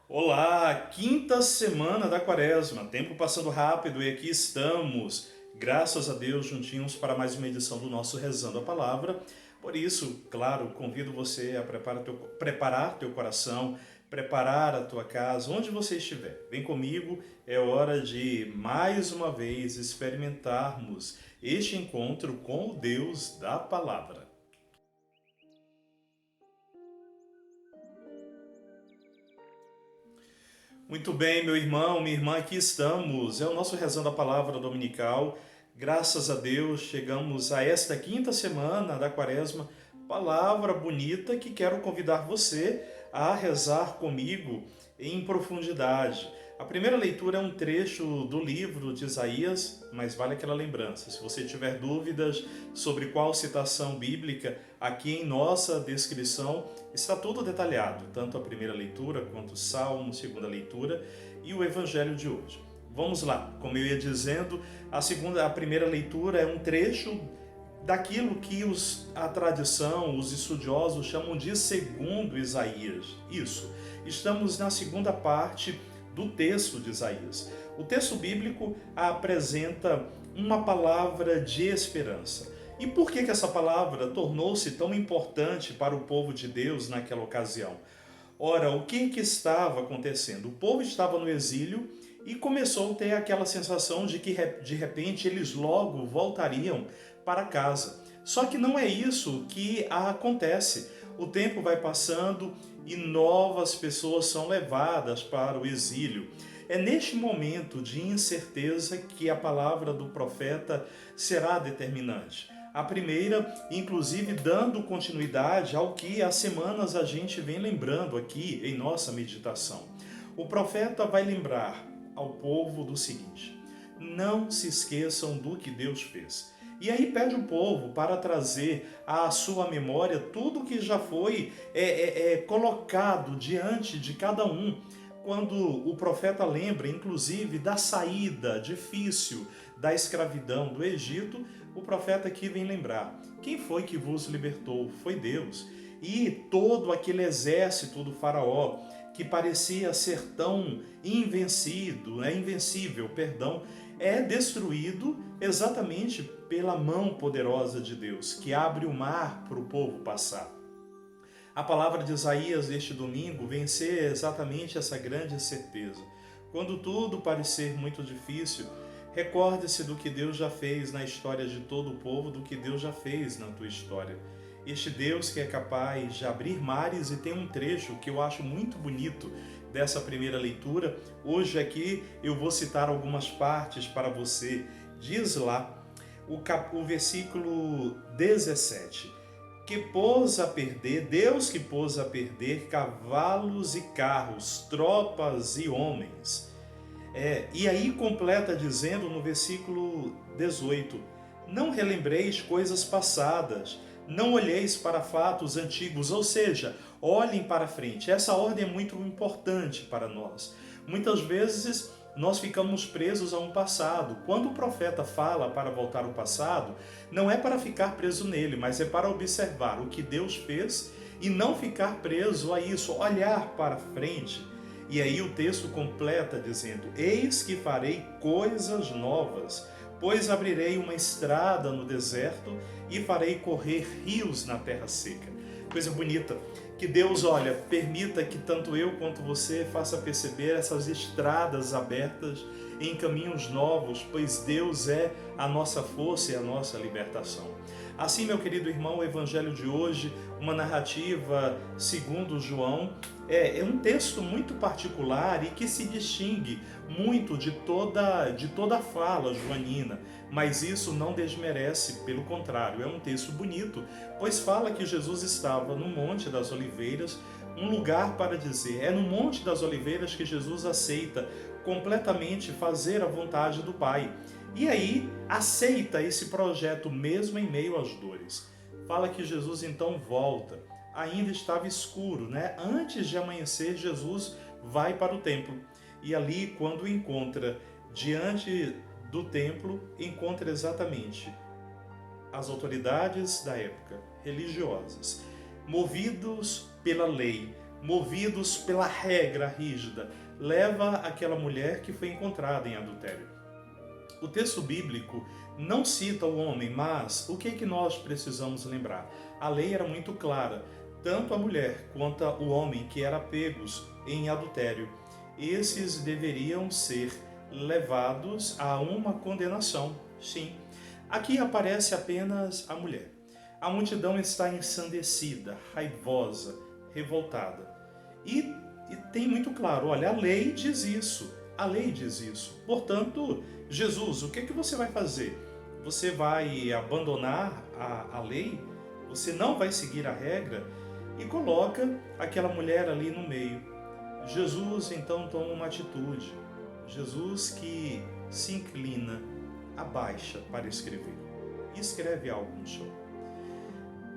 Olá, quinta semana da Quaresma, tempo passando rápido e aqui estamos, graças a Deus, juntinhos para mais uma edição do nosso Rezando a Palavra. Por isso, claro, convido você a preparar teu coração, preparar a tua casa, onde você estiver. Vem comigo, é hora de mais uma vez experimentarmos este encontro com o Deus da Palavra. Muito bem, meu irmão, minha irmã, aqui estamos. É o nosso Rezando a Palavra Dominical. Graças a Deus, chegamos a esta quinta semana da Quaresma. Palavra bonita que quero convidar você a rezar comigo em profundidade. A primeira leitura é um trecho do livro de Isaías, mas vale aquela lembrança. Se você tiver dúvidas sobre qual citação bíblica, aqui em nossa descrição está tudo detalhado, tanto a primeira leitura quanto o Salmo, segunda leitura e o Evangelho de hoje. Vamos lá, como eu ia dizendo, a primeira leitura é um trecho daquilo que a tradição, os estudiosos chamam de segundo Isaías. Isso, estamos na segunda parte do texto de Isaías. O texto bíblico apresenta uma palavra de esperança. E por que essa palavra tornou-se tão importante para o povo de Deus naquela ocasião? Ora, o que estava acontecendo? O povo estava no exílio e começou a ter aquela sensação de que de repente eles logo voltariam para casa. Só que não é isso que acontece. O tempo vai passando e novas pessoas são levadas para o exílio. É neste momento de incerteza que a palavra do profeta será determinante. A primeira, inclusive, dando continuidade ao que há semanas a gente vem lembrando aqui em nossa meditação. O profeta vai lembrar ao povo do seguinte: não se esqueçam do que Deus fez. E aí pede o povo para trazer à sua memória tudo que já foi colocado diante de cada um. Quando o profeta lembra, inclusive, da saída difícil da escravidão do Egito, o profeta aqui vem lembrar: quem foi que vos libertou? Foi Deus. E todo aquele exército do faraó, que parecia ser tão invencível, é destruído exatamente pela mão poderosa de Deus, que abre o mar para o povo passar. A palavra de Isaías deste domingo vem ser exatamente essa grande certeza. Quando tudo parecer muito difícil, recorde-se do que Deus já fez na história de todo o povo, do que Deus já fez na tua história. Este Deus que é capaz de abrir mares, e tem um trecho que eu acho muito bonito dessa primeira leitura. Hoje aqui eu vou citar algumas partes para você. Diz lá o versículo 17: que pôs a perder, Deus que pôs a perder cavalos e carros, tropas e homens. E aí completa dizendo no versículo 18: não relembreis coisas passadas, não olheis para fatos antigos, ou seja, olhem para frente. Essa ordem é muito importante para nós. Muitas vezes nós ficamos presos a um passado. Quando o profeta fala para voltar ao passado, não é para ficar preso nele, mas é para observar o que Deus fez e não ficar preso a isso, olhar para frente. E aí o texto completa dizendo: eis que farei coisas novas, pois abrirei uma estrada no deserto e farei correr rios na terra seca. Coisa bonita. Que Deus, olha, permita que tanto eu quanto você faça perceber essas estradas abertas em caminhos novos, pois Deus é a nossa força e a nossa libertação. Assim, meu querido irmão, o Evangelho de hoje, uma narrativa segundo João, é um texto muito particular e que se distingue muito de toda a fala joanina, mas isso não desmerece, pelo contrário, é um texto bonito, pois fala que Jesus estava no Monte das Oliveiras, um lugar para dizer, é no Monte das Oliveiras que Jesus aceita completamente fazer a vontade do Pai. E aí aceita esse projeto mesmo em meio às dores. Fala que Jesus então volta. Ainda estava escuro, né? Antes de amanhecer, Jesus vai para o templo. E ali, quando encontra diante do templo, encontra exatamente as autoridades da época, religiosas, movidos pela lei, movidos pela regra rígida, leva aquela mulher que foi encontrada em adultério. O texto bíblico não cita o homem, mas o que é que nós precisamos lembrar? A lei era muito clara, tanto a mulher quanto o homem que eram pegos em adultério, esses deveriam ser levados a uma condenação, sim. Aqui aparece apenas a mulher. A multidão está ensandecida, raivosa, revoltada. E tem muito claro, olha, a lei diz isso, a lei diz isso. Portanto, Jesus, o que é que você vai fazer? Você vai abandonar a lei? Você não vai seguir a regra? E coloca aquela mulher ali no meio. Jesus então toma uma atitude. Jesus que se inclina, abaixa para escrever. E escreve algo no chão.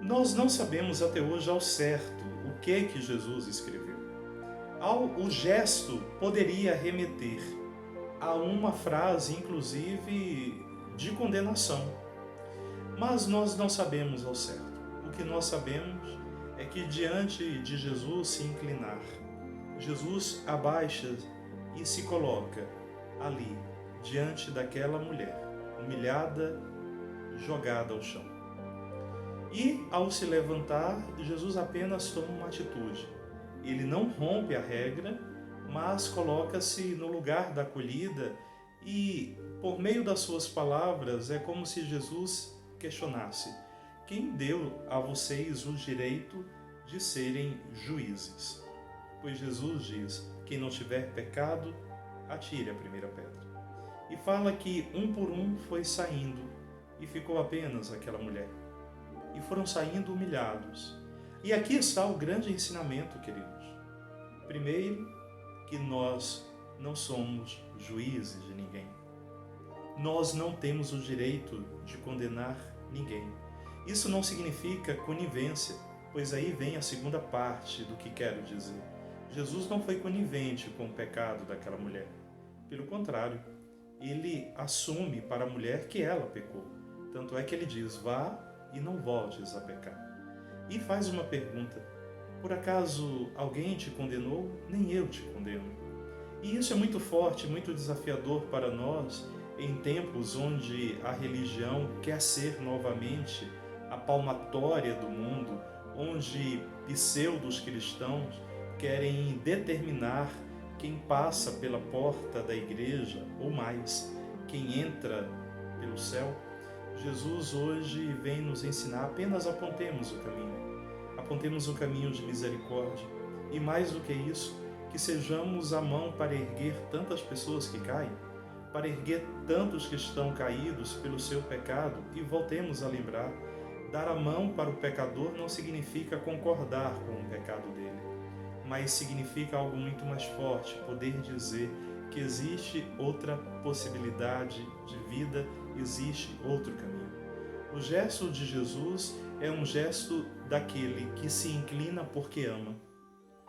Nós não sabemos até hoje ao certo o que Jesus escreveu. O gesto poderia remeter a uma frase, inclusive, de condenação. Mas nós não sabemos ao certo. O que nós sabemos é que diante de Jesus se inclinar, Jesus abaixa e se coloca ali, diante daquela mulher, humilhada, jogada ao chão. E ao se levantar, Jesus apenas toma uma atitude. Ele não rompe a regra, mas coloca-se no lugar da acolhida e, por meio das suas palavras, é como se Jesus questionasse: quem deu a vocês o direito de serem juízes? Pois Jesus diz: quem não tiver pecado, atire a primeira pedra. E fala que um por um foi saindo e ficou apenas aquela mulher. E foram saindo humilhados. E aqui está o grande ensinamento, queridos. Primeiro, que nós não somos juízes de ninguém. Nós não temos o direito de condenar ninguém. Isso não significa conivência, pois aí vem a segunda parte do que quero dizer. Jesus não foi conivente com o pecado daquela mulher. Pelo contrário, ele assume para a mulher que ela pecou. Tanto é que ele diz: vá e não voltes a pecar. E faz uma pergunta: por acaso alguém te condenou? Nem eu te condeno. E isso é muito forte, muito desafiador para nós em tempos onde a religião quer ser novamente a palmatória do mundo, onde pseudos cristãos querem determinar quem passa pela porta da igreja, ou mais, quem entra pelo céu. Jesus hoje vem nos ensinar: apenas apontemos o caminho de misericórdia, e mais do que isso, que sejamos a mão para erguer tantas pessoas que caem, para erguer tantos que estão caídos pelo seu pecado, e voltemos a lembrar: dar a mão para o pecador não significa concordar com o pecado dele, mas significa algo muito mais forte, poder dizer que existe outra possibilidade de vida, existe outro caminho. O gesto de Jesus é um gesto daquele que se inclina porque ama,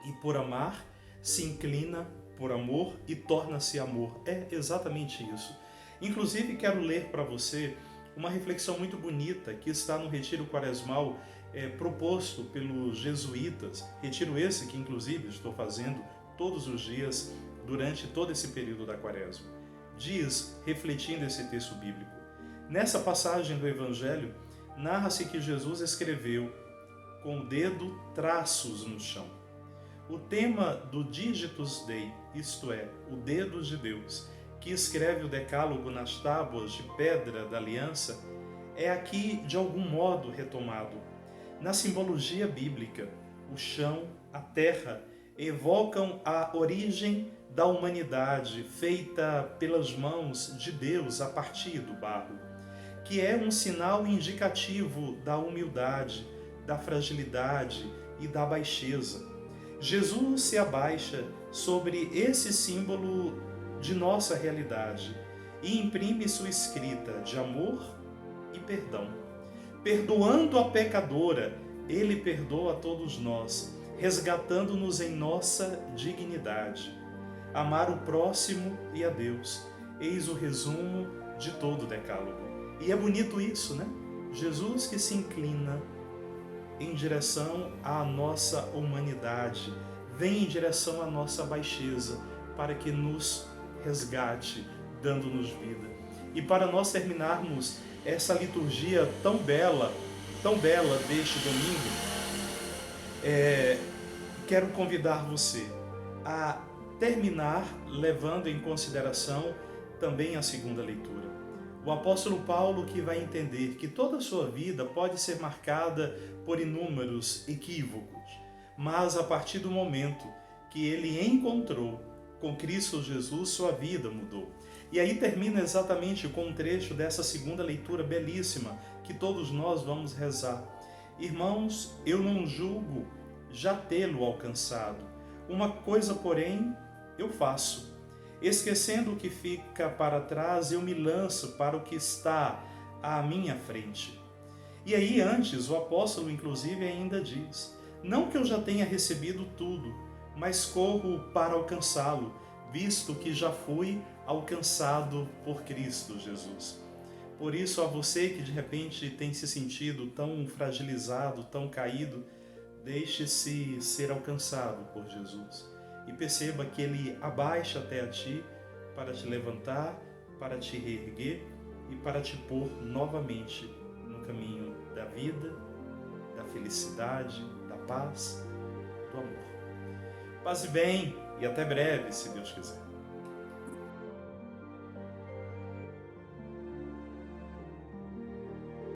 e por amar se inclina por amor e torna-se amor. É exatamente isso. Inclusive, quero ler para você uma reflexão muito bonita que está no Retiro Quaresmal proposto pelos jesuítas, retiro esse que inclusive estou fazendo todos os dias durante todo esse período da Quaresma. Diz, refletindo esse texto bíblico: nessa passagem do Evangelho, narra-se que Jesus escreveu com o dedo traços no chão. O tema do Digitus Dei, isto é, o dedo de Deus, que escreve o decálogo nas tábuas de pedra da aliança, é aqui de algum modo retomado. Na simbologia bíblica, o chão, a terra, evocam a origem da humanidade feita pelas mãos de Deus a partir do barro, que é um sinal indicativo da humildade, da fragilidade e da baixeza. Jesus se abaixa sobre esse símbolo de nossa realidade e imprime sua escrita de amor e perdão. Perdoando a pecadora, ele perdoa a todos nós, resgatando-nos em nossa dignidade. Amar o próximo e a Deus, eis o resumo de todo o decálogo. E é bonito isso, né? Jesus que se inclina em direção à nossa humanidade, vem em direção à nossa baixeza, para que nos resgate, dando-nos vida. E para nós terminarmos essa liturgia tão bela deste domingo, quero convidar você a terminar levando em consideração também a segunda leitura. O apóstolo Paulo, que vai entender que toda a sua vida pode ser marcada por inúmeros equívocos, mas a partir do momento que ele encontrou com Cristo Jesus, sua vida mudou. E aí termina exatamente com um trecho dessa segunda leitura belíssima que todos nós vamos rezar. Irmãos, eu não julgo já tê-lo alcançado. Uma coisa, porém, eu faço. Esquecendo o que fica para trás, eu me lanço para o que está à minha frente. E aí antes, o apóstolo inclusive ainda diz: não que eu já tenha recebido tudo, mas corro para alcançá-lo, visto que já fui alcançado por Cristo Jesus. Por isso, a você que de repente tem se sentido tão fragilizado, tão caído, deixe-se ser alcançado por Jesus e perceba que Ele abaixa até a ti para te levantar, para te reerguer e para te pôr novamente no caminho da vida, da felicidade, da paz, do amor. Paz e bem, e até breve, se Deus quiser.